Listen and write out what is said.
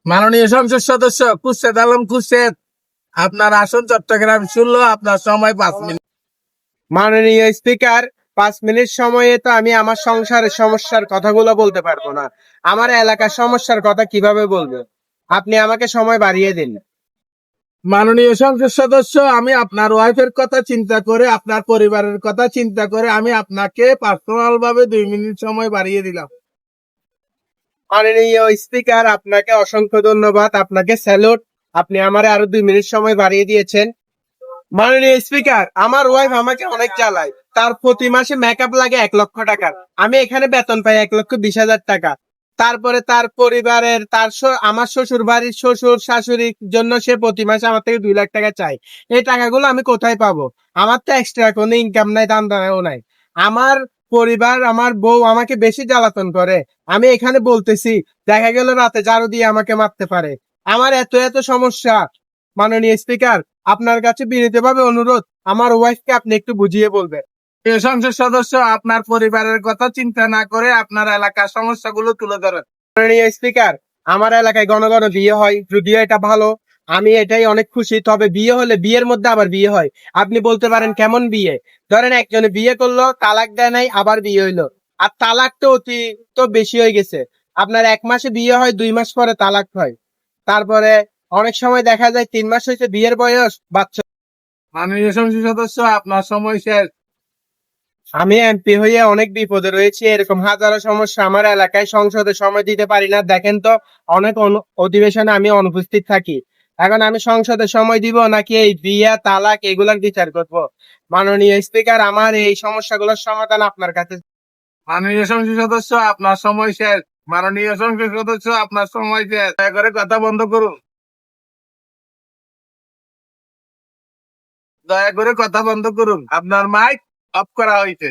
মাননীয় সংসদ সদস্য খুরশেদ আলম খুরশেদ, আপনার আসন চট্টগ্রাম 16, আপনার সময় 5 মিনিট। মাননীয় স্পিকার, 5 মিনিট সময়ে তো আমি আমার সংসারের সমস্যার কথাগুলো বলতে পারবো না। আমার এলাকার সমস্যার কথা কিভাবে বলবো? আপনি আমাকে সময় বাড়িয়ে দিন। মাননীয় সংসদ সদস্য, আমি আপনার ওয়াইফের কথা চিন্তা করে, আপনার পরিবারের কথা চিন্তা করে আমি আপনাকে পার্সোনাল ভাবে 2 মিনিট সময় বাড়িয়ে দিলাম। মাননীয় স্পিকার, আপনাকে অসংখ্য ধন্যবাদ, আপনাকে স্যালুট। আপনি আমারে আরো 2 মিনিট সময় বাড়িয়ে দিয়েছেন। মাননীয় স্পিকার, আমার ওয়াইফ আমাকে অনেক জ্বালায়। তার প্রতি মাসে মেকআপ লাগে 1 লক্ষ টাকা। আমি এখানে বেতন পাই 1,20,000 টাকা। তারপরে তার পরিবারের আমার শ্বশুর বাড়ির শ্বশুর শাশুড়ির জন্য সে প্রতি মাসে আমার থেকে 2 লাখ টাকা চাই। এই টাকাগুলো আমি কোথায় পাবো? আমার তো এক্সট্রা কোনো ইনকাম নাই, দান দানাও নাই। আমার পরিবার, আমার বউ আমাকে বেশি জ্বালাতন করে। আমি এখানে বলতেছি, দেখা গেল রাতে ঝাড়ু দিয়ে আমাকে মারতে পারে। আমার এত এত সমস্যা। মাননীয় স্পিকার, আপনার কাছে বিনীতভাবে অনুরোধ, আমার ওয়াইফকে আপনি একটু বুঝিয়ে বলবেন। প্রিয় সংসদ সদস্য, আপনার পরিবারের কথা চিন্তা না করে আপনার এলাকার সমস্যাগুলো তুলে ধরেন। মাননীয় স্পিকার, আমার এলাকায় ঘন ঘন বিয়ে হয়, যদিও এটা ভালো, আমি এটাই অনেক খুশি। তবে বিয়ে হলে বিয়ের মধ্যে আবার বিয়ে হয়। আপনি বলতে পারেন কেমন বিয়ে? ধরেন একজনে বিয়ে করলো, তালাক দেয় নাই, আবার বিয়ে হইলো। আর তালাক তো অতি তো বেশি হয়ে গেছে। আপনার 1 মাসে বিয়ে হয়, 2 মাস পরে তালাক হয়। তারপরে অনেক সময় দেখা যায় 3 মাস হয়েছে বিয়ের বয়স, বাচ্চা। মাননীয় সংসদ সদস্য, আপনার সময় শেষ। আমি এমপি হয়ে অনেক বিপদে রয়েছি। এরকম হাজারো সমস্যা আমার এলাকায়, সংসদে সময় দিতে পারি না। দেখেন তো, অনেক অধিবেশনে আমি অনুপস্থিত থাকি। এখন আমি সংসদে সময় দিব নাকি এই বিয়ে তালাক এগুলার বিচার করব? মাননীয় স্পিকার, আমার এই সমস্যাগুলোর সমাধান আপনার কাছে। মাননীয় সংসদ সদস্য, আপনার সময় শেষ। মাননীয় সংসদ সদস্য, আপনার সময় শেষ। দয়া করে কথা বন্ধ করুন। দয়া করে কথা বন্ধ করুন। আপনার মাইক অফ করা হয়েছে।